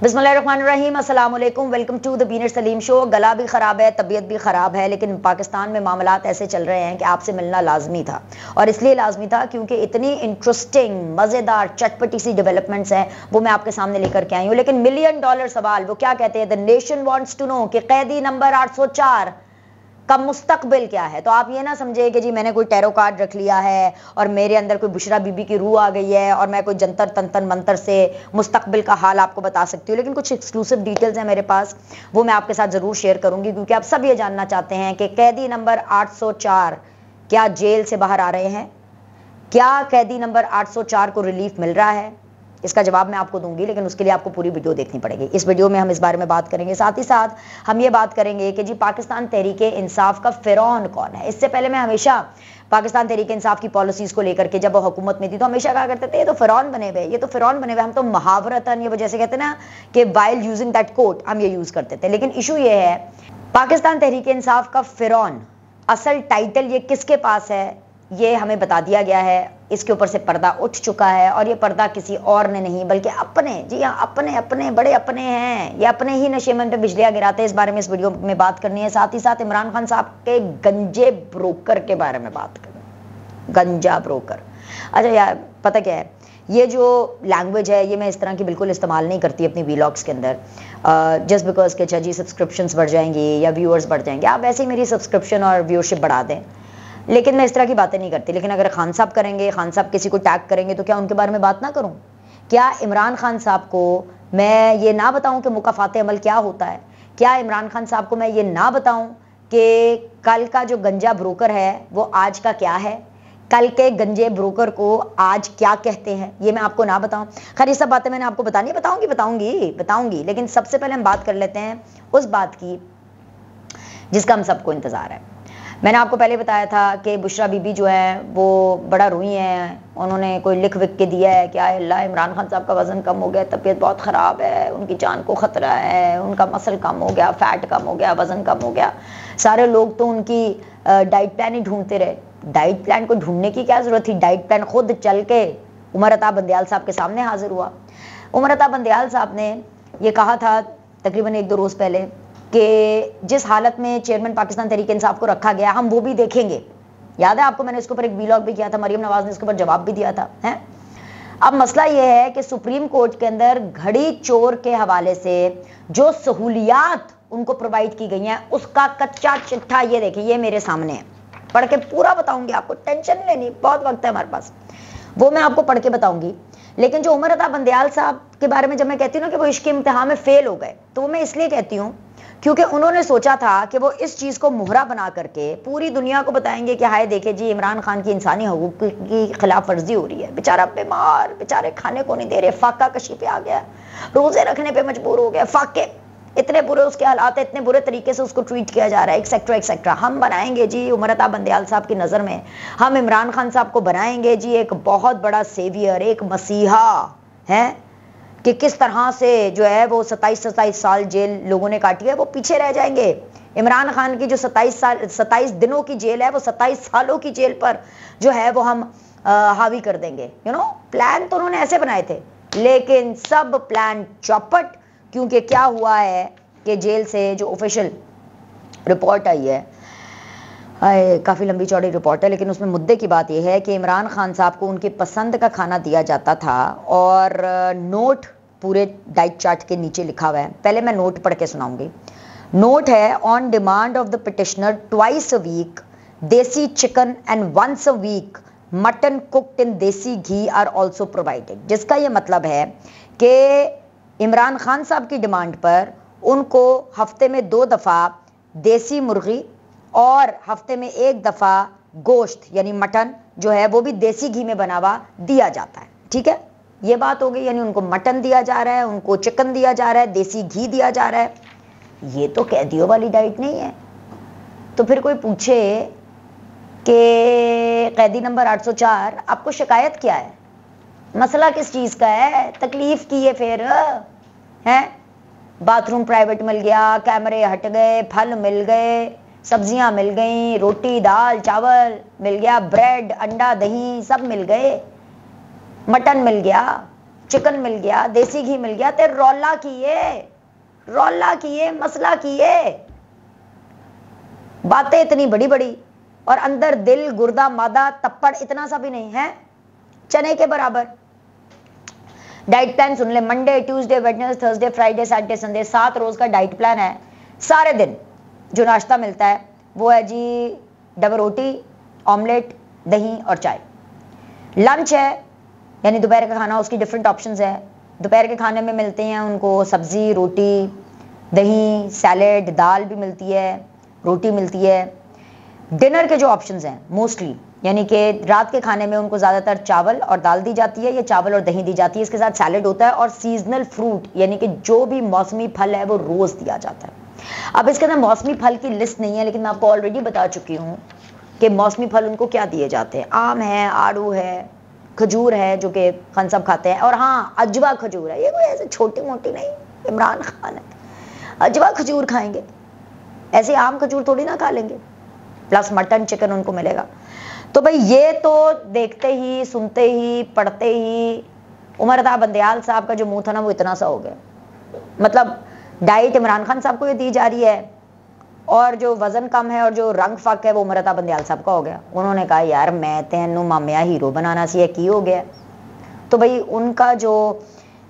बिस्मिल्लाहिर्रहमानिर्रहीम, अस्सलाम वालेकुम, वेलकम टू द बीनर सलीम शो। गला भी ख़राब है, तबीयत भी ख़राब है, लेकिन पाकिस्तान में मामलात ऐसे चल रहे हैं कि आपसे मिलना लाजमी था। और इसलिए लाजमी था क्योंकि इतनी इंटरेस्टिंग, मज़ेदार, चटपटी सी डेवलपमेंट्स हैं वो मैं आपके सामने लेकर के आई हूँ। लेकिन $1 मिलियन सवाल वो क्या कहते हैं, the nation wants to know कि कैदी नंबर 804 का मुस्तकबिल क्या है। तो आप ये ना समझे कि जी मैंने कोई टैरो कार्ड रख लिया है और मेरे अंदर कोई बुशरा बीबी की रूह आ गई है और मैं कोई जंतर तंतर मंतर से मुस्तकबिल का हाल आपको बता सकती हूँ। लेकिन कुछ एक्सक्लूसिव डिटेल्स हैं मेरे पास, वो मैं आपके साथ ज़रूर शेयर करूँगी, क्योंकि आप सब ये जानना चाहते हैं कि कैदी नंबर 804 क्या जेल से बाहर आ रहे हैं, क्या कैदी नंबर 804 को रिलीफ मिल रहा है। इसका जवाब मैं आपको दूंगी, लेकिन उसके लिए आपको पूरी वीडियो देखनी पड़ेगी। इस वीडियो में हम इस बारे में बात करेंगे, साथ ही साथ हम ये बात करेंगे कि जी पाकिस्तान तहरीके इंसाफ का फ़िरौन कौन है। इससे पहले मैं हमेशा पाकिस्तान तहरीके इंसाफ की पॉलिसीज़ को लेकर के, जब वो हुकूमत में थी तो हमेशा कहा करते थे ये तो फ़िरौन बने हुए, ये तो फ़िरौन बने हुए। हम तो मुहावरतन ये वो जैसे कहते हैं ना कि वाइल यूजिंग दैट कोट, हम ये यूज़ करते थे। लेकिन इशू ये है, पाकिस्तान तहरीके इंसाफ का फ़िरौन असल टाइटल ये किसके पास है, ये हमें बता दिया गया है। इसके ऊपर से पर्दा उठ चुका है, और ये पर्दा किसी और ने नहीं बल्कि अपने, जी हाँ अपने अपने बड़े अपने हैं। ये अपने ही नशेमन पे बिजलियाँ गिराते हैं। इस बारे में इस वीडियो में बात करनी है। साथ ही साथ इमरान खान साहब के गंजे ब्रोकर के बारे में बात करनी। गंजा ब्रोकर, अच्छा यार पता क्या है, ये जो लैंग्वेज है ये मैं इस तरह की बिल्कुल इस्तेमाल नहीं करती अपनी वीलॉग्स के अंदर, जस्ट बिकॉज के अच्छा जी सब्सक्रिप्शंस बढ़ जाएंगी या व्यूअर्स बढ़ जाएंगे। आप वैसे ही मेरी सब्सक्रिप्शन और व्यूअरशिप बढ़ा दें, लेकिन मैं इस तरह की बातें नहीं करती। लेकिन अगर खान साहब करेंगे, खान साहब किसी को टैग करेंगे, तो क्या उनके बारे में बात ना करूं? क्या इमरान खान साहब को मैं ये ना बताऊं कि मुकाफात अमल क्या होता है? क्या इमरान खान साहब को मैं ये ना बताऊं कि कल का जो गंजा ब्रोकर है वो आज का क्या है, कल के गंजे ब्रोकर को आज क्या कहते हैं, ये मैं आपको ना बताऊं? खैर ये सब बातें मैंने आपको बतानी है, बताऊंगी। लेकिन सबसे पहले हम बात कर लेते हैं उस बात की जिसका हम सबको इंतजार है। मैंने आपको पहले बताया था कि बुशरा बीबी जो है वो बड़ा रोई हैं। उन्होंने कोई लिख विख के दिया है कि आए अल्लाह इमरान खान साहब का वज़न कम हो गया, तबीयत बहुत ख़राब है, उनकी जान को ख़तरा है, उनका मसल कम हो गया, फ़ैट कम हो गया, वज़न कम हो गया। सारे लोग तो उनकी डाइट प्लान ही ढूंढते रहे। डाइट प्लान को ढूंढने की क्या ज़रूरत थी? डाइट प्लान खुद चल के उमर अता बंदयाल साहब के सामने हाजिर हुआ। उमर अता बंदयाल साहब ने ये कहा था तकरीबन 1-2 रोज़ पहले कि जिस हालत में चेयरमैन पाकिस्तान तहरीके इंसाफ को रखा गया हम वो भी देखेंगे। याद है आपको, मैंने इसके ऊपर एक वीलॉग भी किया था, मरियम नवाज ने इसके ऊपर जवाब भी दिया था। हैं, अब मसला ये है कि सुप्रीम कोर्ट के अंदर घड़ी चोर के हवाले से जो सहूलियात उनको प्रोवाइड की गई हैं उसका कच्चा चिट्ठा ये देखिए, ये मेरे सामने है। पढ़ के पूरा बताऊंगी आपको, टेंशन नहीं लेनी, बहुत वक्त है हमारे पास, वो मैं आपको पढ़ के बताऊंगी। लेकिन जो उमर अता बंदयाल साहब के बारे में जब मैं कहती हूँ ना कि वो इश्क इम्तिहान में फेल हो गए, तो वो मैं इसलिए कहती हूँ क्योंकि उन्होंने सोचा था कि वो इस चीज़ को मुहरा बना करके पूरी दुनिया को बताएंगे कि हाय देखे जी इमरान खान की इंसानी हकूक़ की खिलाफ वर्जी हो रही है, बेचारा बीमार, बेचारे खाने को नहीं दे रहे, फाका कशी पे आ गया, रोज़े रखने पे मजबूर हो गया, फाके इतने बुरे उसके हालात है, इतने बुरे तरीके से उसको ट्रीट किया जा रहा है, एक्सेट्रा। हम बनाएंगे जी उमर अता बंदयाल साहब की नज़र में, हम इमरान खान साहब को बनाएंगे जी एक बहुत बड़ा सेवियर, एक मसीहा है कि किस तरह से जो है वो 27 साल जेल लोगों ने काटी है वो पीछे रह जाएंगे। इमरान खान की जो 27 दिनों की जेल है वो 27 सालों की जेल पर जो है वो हम हावी कर देंगे। प्लान तो उन्होंने ऐसे बनाए थे, लेकिन सब प्लान चौपट। क्योंकि क्या हुआ है कि जेल से जो ऑफिशियल रिपोर्ट आई है, काफ़ी लंबी चौड़ी रिपोर्ट है, लेकिन उसमें मुद्दे की बात यह है कि इमरान खान साहब को उनकी पसंद का खाना दिया जाता था और नोट पूरे डाइट चार्ट के नीचे लिखा हुआ है। पहले मैं नोट पढ़ के सुनाऊंगी। नोट है, on demand of the petitioner twice a week desi chicken and once a week mutton cooked in desi ghee are also provided. जिसका ये मतलब है कि इमरान खान साहब की डिमांड पर उनको हफ्ते में 2 दफ़ा देसी मुर्गी और हफ्ते में 1 दफ़ा गोश्त यानी मटन जो है वो भी देसी घी में बना हुआ दिया जाता है। ठीक है, ये बात हो गई। यानी उनको मटन दिया जा रहा है, उनको चिकन दिया जा रहा है, देसी घी दिया जा रहा है। ये तो कैदियों वाली डाइट नहीं है। तो फिर कोई पूछे कि कैदी नंबर 804 आपको शिकायत क्या है, मसला किस चीज़ का है, तकलीफ की है फिर है? बाथरूम प्राइवेट मिल गया, कैमरे हट गए, फल मिल गए, सब्जियां मिल गई, रोटी दाल चावल मिल गया, ब्रेड अंडा दही सब मिल गए, मटन मिल गया, चिकन मिल गया, देसी घी मिल गया, ते रौला किए, मसला किए, बातें इतनी बड़ी बड़ी और अंदर दिल, गुर्दा, मादा, तप्पड़ इतना सा भी नहीं है, चने के बराबर। डाइट प्लान सुन ले, Monday, Tuesday, Wednesday, Thursday, Friday, Saturday, Sunday, 7 रोज का डाइट प्लान है। सारे दिन जो नाश्ता मिलता है वो है जी डबल रोटी, ऑमलेट, दही और चाय। लंच है यानी दोपहर का खाना, उसकी डिफरेंट ऑप्शंस है। दोपहर के खाने में मिलते हैं उनको सब्जी, रोटी, दही, सैलेड, दाल भी मिलती है, रोटी मिलती है। डिनर के जो ऑप्शंस हैं मोस्टली यानी कि रात के खाने में उनको ज़्यादातर चावल और दाल दी जाती है या चावल और दही दी जाती है, इसके साथ सैलेड होता है और सीजनल फ्रूट यानी कि जो भी मौसमी फल है वो रोज़ दिया जाता है। अब इसके अंदर मौसमी फल की लिस्ट नहीं है, लेकिन मैं आपको ऑलरेडी बता चुकी हूँ कि मौसमी फल उनको क्या दिए जाते हैं। आम है, आड़ू है, खजूर है जो कि खान साहब खाते हैं, और हाँ अजवा खजूर है, ये कोई ऐसे छोटी मोटी नहीं, इमरान खान है, अजवा खजूर खाएंगे, ऐसे आम खजूर थोड़ी ना खा लेंगे, प्लस मटन चिकन उनको मिलेगा। तो भाई ये तो देखते ही, सुनते ही, पढ़ते ही उमर अता बंदयाल साहब का जो मुंह था ना वो इतना सा हो गया। मतलब डाइट इमरान खान साहब को ये दी जा रही है और जो वजन कम है और जो रंग फक है वो उमर अता बंदयाल साहब का हो गया। उन्होंने कहा यार मैं तेनू मामिया हीरो बनाना सी है, की हो गया। तो भाई उनका जो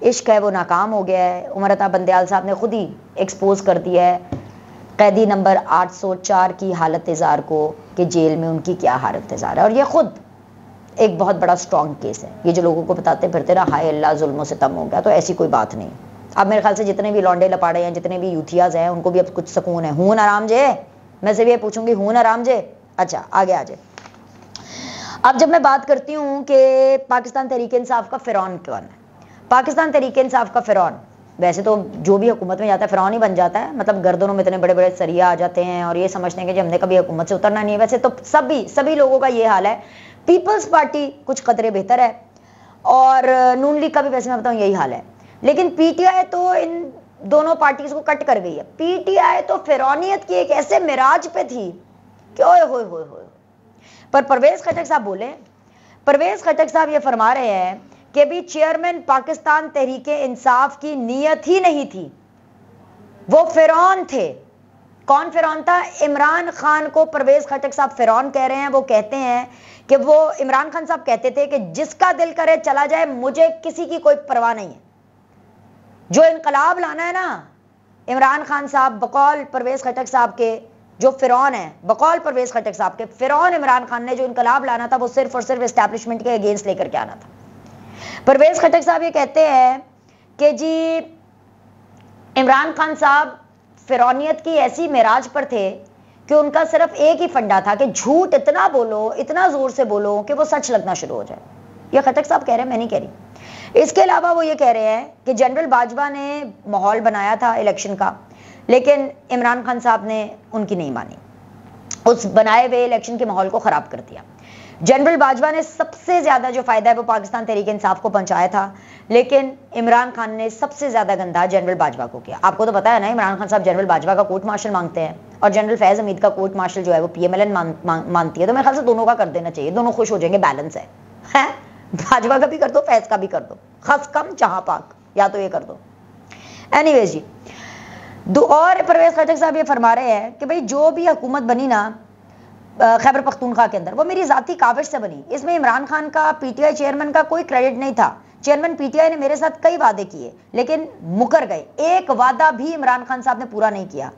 इश्क है वो नाकाम हो गया है। उमर अता बंदयाल साहब ने खुद ही एक्सपोज कर दिया है कैदी नंबर 804 की हालत इज़ार को कि जेल में उनकी क्या हालत इज़ार है, और ये खुद एक बहुत बड़ा स्ट्रॉन्ग केस है। ये जो लोगों को बताते फिरते ना हाय अल्लाह जुल्मों से तम हो गया, तो ऐसी कोई बात नहीं। अब मेरे ख्याल से जितने भी लौंडे लपाड़े हैं, जितने भी यूथियाज हैं, उनको भी अब कुछ सुकून है। हूं आराम जे, मैं सिर्फ ये पूछूंगी हूं आराम जे। अच्छा आगे आ जाए। अब जब मैं बात करती हूँ कि पाकिस्तान तहरीक इंसाफ का फिरौन कौन है, पाकिस्तान तहरीक इंसाफ का फिरौन वैसे तो जो भी हुकूमत में जाता है फिरौन ही बन जाता है। मतलब गर्दनों में इतने बड़े बड़े सरिया आ जाते हैं और ये समझते हैं कि हमने कभी हुकूमत से उतरना नहीं है। वैसे तो सभी लोगों का ये हाल है। पीपल्स पार्टी कुछ कदरे बेहतर है और नून लीग का भी वैसे मैं बताऊँ यही हाल है, लेकिन पीटीआई तो इन दोनों पार्टीज को कट कर गई है। पीटीआई तो फिरौनियत की एक ऐसे मिराज पे थी कि ओए होए होए होए। पर परवेज खटक साहब बोले, परवेज खटक साहब ये फरमा रहे हैं कि भी चेयरमैन पाकिस्तान तहरीक इंसाफ की नीयत ही नहीं थी, वो फिरौन थे। कौन फिरौन था? इमरान खान को परवेज खटक साहब फिरौन कह रहे हैं। वो कहते हैं कि वो इमरान खान साहब कहते थे कि जिसका दिल करे चला जाए, मुझे किसी की कोई परवाह नहीं है। जो इनकलाब लाना है ना, इमरान खान साहब बकौल परवेज खटक साहब के जो फिरौन है, बकौल परवेज खटक साहब के फिरौन इमरान खान ने जो इनकलाब लाना था वो सिर्फ और सिर्फ एस्टैब्लिशमेंट के अगेंस्ट लेकर के आना था। परवेज खटक साहब ये कहते हैं कि जी इमरान खान साहब फिरौनियत की ऐसी मिराज पर थे कि उनका सिर्फ एक ही फंडा था कि झूठ इतना बोलो, इतना जोर से बोलो कि वो सच लगना शुरू हो जाए। ये खटक साहब कह रहे हैं, मैं नहीं कह रही। इसके अलावा वो ये कह रहे हैं कि जनरल बाजवा ने माहौल बनाया था इलेक्शन का, लेकिन इमरान खान साहब ने उनकी नहीं मानी, उस बनाए हुए इलेक्शन के माहौल को खराब कर दिया। जनरल बाजवा ने सबसे ज्यादा जो फायदा है वो पाकिस्तान तहरीक इंसाफ को पहुंचाया था, लेकिन इमरान खान ने सबसे ज्यादा गंदा जनरल बाजवा को किया। आपको तो पता है ना, इमरान खान साहब जनरल बाजवा का कोर्ट मार्शल मांगते हैं और जनरल फैज हमीद का कोर्ट मार्शल जो है वो पीएमएलएन मानती है। तो मेरे ख्याल से दोनों का कर देना चाहिए, दोनों खुश हो जाएंगे, बैलेंस है। बाजवा का भी कर दो, फैज का भी कर दो, खस कम जहां पाक, या तो ये कर दो। एनीवेज जी, और परवेज खटक साहब ये फरमा रहे हैं कि भाई जो भी हुकूमत बनी ना खैबर पख्तूनख्वा के अंदर, वो मेरी जाती काविश से बनी। इसमें इमरान खान का पीटीआई चेयरमैन का कोई क्रेडिट नहीं था। चेयरमैन पीटीआई ने मेरे साथ कई वादे किए लेकिन मुकर गए, एक वादा भी इमरान खान साहब ने पूरा नहीं किया।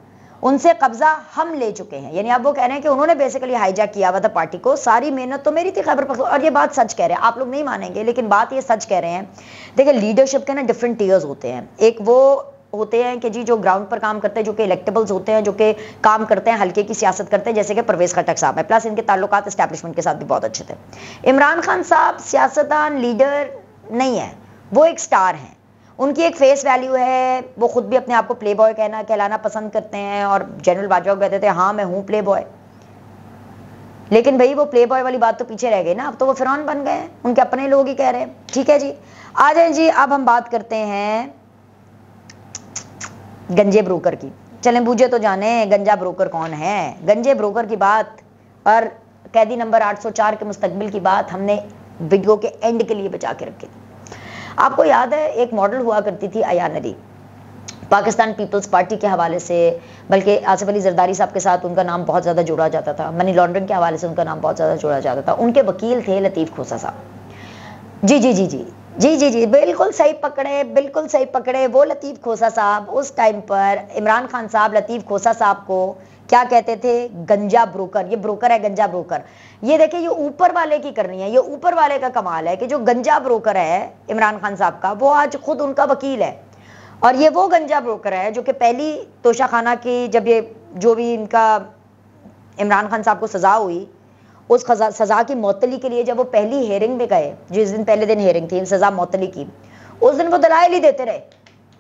उनसे कब्जा हम ले चुके हैं। यानी अब वो कह रहे हैं कि उन्होंने बेसिकली हाईजैक किया हुआ था पार्टी को, सारी मेहनत तो मेरी थी खैबर पख्तूनख्वा। और ये बात सच कह रहे हैं, आप लोग नहीं मानेंगे लेकिन बात ये सच कह रहे हैं। देखिए लीडरशिप के ना डिफरेंट टीयर्स होते हैं। एक वो होते हैं कि जी जो ग्राउंड पर काम करते हैं, जो कि इलेक्टेबल्स होते हैं, जो कि काम करते हैं, हल्के की सियासत करते हैं, जैसे कि परवेज खटक साहब है, प्लस इनके ताल्लुकात एस्टैब्लिशमेंट के साथ भी बहुत अच्छे थे। इमरान खान साहब सियासतदान लीडर नहीं है, वो एक स्टार हैं, उनकी एक फेस वैल्यू है। वो खुद भी अपने आप को प्ले बॉय कहलाना पसंद करते हैं और जनरल बाजवा को कहते थे हाँ मैं हूँ प्ले बॉय। लेकिन भाई वो प्ले बॉय वाली बात तो पीछे रह गई ना, अब तो वो फिरौन बन गए, उनके अपने लोग ही कह रहे हैं। ठीक है जी, आ जाए जी, अब हम बात करते हैं गंजे ब्रोकर की। चलें बूझे तो जाने गंजा ब्रोकर कौन है। गंजे ब्रोकर की बात और कैदी नंबर 804 के मुस्तकबिल की बात हमने वीडियो के एंड के लिए बचा के रखी थी। आपको याद है एक मॉडल हुआ करती थी अयान अली, पाकिस्तान पीपल्स पार्टी के हवाले से, बल्कि आसिफ अली जरदारी साहब के साथ उनका नाम बहुत ज़्यादा जोड़ा जाता था, मनी लॉन्ड्रिंग के हवाले से उनका नाम बहुत ज़्यादा जोड़ा जाता था। उनके वकील थे लतीफ़ खोसा साहब। जी जी जी जी जी जी जी बिल्कुल सही पकड़े, बिल्कुल सही पकड़े। वो लतीफ़ खोसा साहब उस टाइम पर इमरान खान साहब लतीफ़ खोसा साहब को क्या कहते थे? गंजा ब्रोकर। ये ब्रोकर है, गंजा ब्रोकर। ये देखिए, ये ऊपर वाले की करनी है, ये ऊपर वाले का कमाल है कि जो गंजा ब्रोकर है इमरान खान साहब का, वो आज खुद उनका वकील है। और ये वो गंजा ब्रोकर है जो कि पहली तोशाखाना की, जब ये जो भी इनका इमरान खान साहब को सज़ा हुई, उस सज़ा की मौतली के लिए जब वो पहली हेयरिंग में गए, जिस दिन पहले दिन हेयरिंग थी सज़ा मौतली की, उस दिन वो दलाइल ही देते रहे,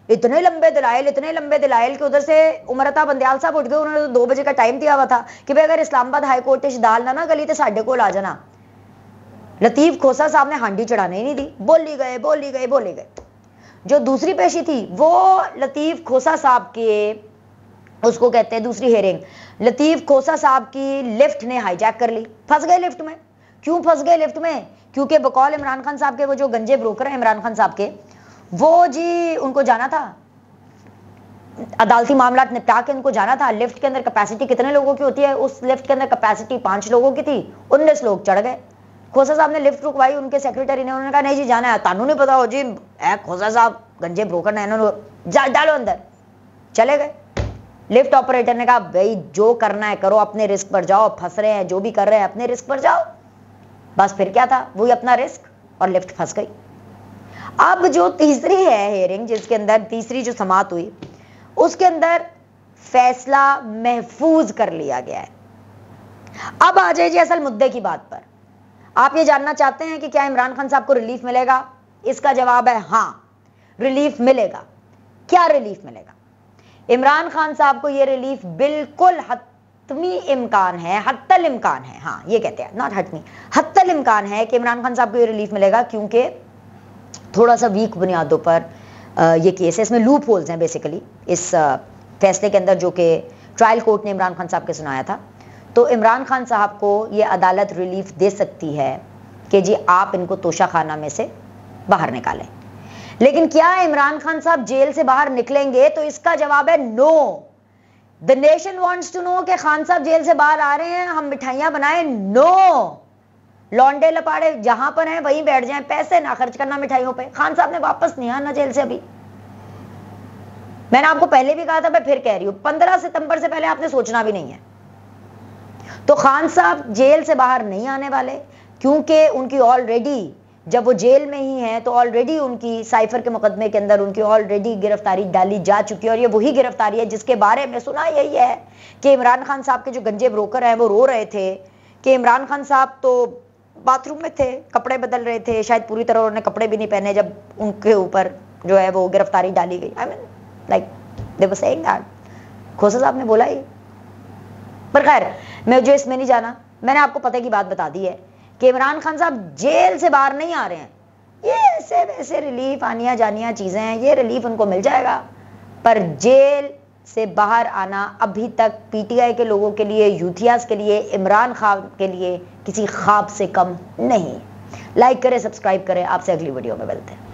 इतने लंबे दलाइल कि उधर से उमरता बंदयाल साहब उठ गए। उन्होंने तो 2 बजे का टाइम दिया हुआ था कि भाई अगर इस्लामाबाद हाई कोर्ट दाल ना गली तो साढ़े को आ जाना। लतीफ़ खोसा साहब ने हांडी चढ़ाने ही नहीं दी, बोली गए। जो दूसरी पेशी थी वो लतीफ़ खोसा साहब के, उसको कहते हैं दूसरी हेयरिंग, लतीफ़ खोसा साहब की लिफ्ट ने हाईजैक कर ली, फंस गए लिफ्ट में। क्यों फंस गए लिफ्ट में? क्योंकि बकौल इमरान खान साहब के वो जो गंजे ब्रोकर हैं इमरान खान साहब के, वो जी उनको जाना था, अदालती मामला निपटा के उनको जाना था। लिफ्ट के अंदर कैपेसिटी कितने लोगों की होती है? उस लिफ्ट के अंदर कैपेसिटी 5 लोगों की थी, 19 लोग चढ़ गए। खोसा साहब ने लिफ्ट रुकवाई, उनके सेक्रेटरी ने, उन्होंने कहा नहीं जी जाना है, तानू नहीं पता हो जी, खोसा साहब गंजे ब्रोकर ने, इन्होंने डालो अंदर। चले गए। लिफ्ट ऑपरेटर ने कहा भाई जो करना है करो, अपने रिस्क पर जाओ, फंस रहे हैं जो भी कर रहे हैं अपने रिस्क पर जाओ। बस फिर क्या था, वही अपना रिस्क, और लिफ्ट फंस गई। अब जो तीसरी है हेयरिंग, जिसके अंदर तीसरी जो समाअत हुई, उसके अंदर फैसला महफूज कर लिया गया है। अब आ जाइए असल मुद्दे की बात पर। आप ये जानना चाहते हैं कि क्या इमरान खान साहब को रिलीफ मिलेगा? इसका जवाब है हाँ, रिलीफ मिलेगा। क्या रिलीफ मिलेगा? इमरान खान साहब को ये रिलीफ बिल्कुल हतमी इम्कान है, हत्तल इम्कान है, हाँ ये कहते हैं, नॉट हतमी, हत्तल इम्कान है कि इमरान खान साहब को ये रिलीफ मिलेगा, क्योंकि थोड़ा सा वीक बुनियादों पर ये केस है, इसमें लूप होल्स हैं बेसिकली इस फैसले के अंदर, जो कि ट्रायल कोर्ट ने इमरान खान साहब के सुनाया था। तो इमरान खान साहब को ये अदालत रिलीफ दे सकती है कि जी आप इनको तोशाखाना में से बाहर निकालें। लेकिन क्या इमरान खान साहब जेल से बाहर निकलेंगे? तो इसका जवाब है no. The nation wants to know कि खान साहब जेल से बाहर आ रहे हैं, हम मिठाइयां बनाएं? नो। लौंडे लपाड़े जहां पर हैं वहीं बैठ जाएं, पैसे ना खर्च करना मिठाइयों पे। खान साहब ने वापस नहीं आना जेल से। अभी मैंने आपको पहले भी कहा था, मैं फिर कह रही हूं, 15 सितंबर से पहले आपने सोचना भी नहीं है। तो खान साहब जेल से बाहर नहीं आने वाले, क्योंकि उनकी ऑलरेडी, जब वो जेल में ही हैं तो ऑलरेडी उनकी साइफर के मुकदमे के अंदर उनकी ऑलरेडी गिरफ्तारी डाली जा चुकी है। और ये वही गिरफ्तारी है जिसके बारे में सुना यही है कि इमरान खान साहब के जो गंजे ब्रोकर हैं वो रो रहे थे कि इमरान खान साहब तो बाथरूम में थे, कपड़े बदल रहे थे, शायद पूरी तरह उन्होंने कपड़े भी नहीं पहने जब उनके ऊपर जो है वो गिरफ्तारी डाली गई। I mean like they were saying that, Khosa साहब ने बोला ही। पर खैर मैं जो इसमें नहीं जाना, मैंने आपको पते की बात बता दी है कि इमरान खान साहब जेल से बाहर नहीं आ रहे हैं। ये ऐसे वैसे रिलीफ आनिया जानिया चीजें हैं, ये रिलीफ उनको मिल जाएगा, पर जेल से बाहर आना अभी तक पीटीआई के लोगों के लिए, यूथियास के लिए, इमरान खान के लिए किसी ख्वाब से कम नहीं। लाइक करें, सब्सक्राइब करें। आपसे अगली वीडियो में मिलते हैं।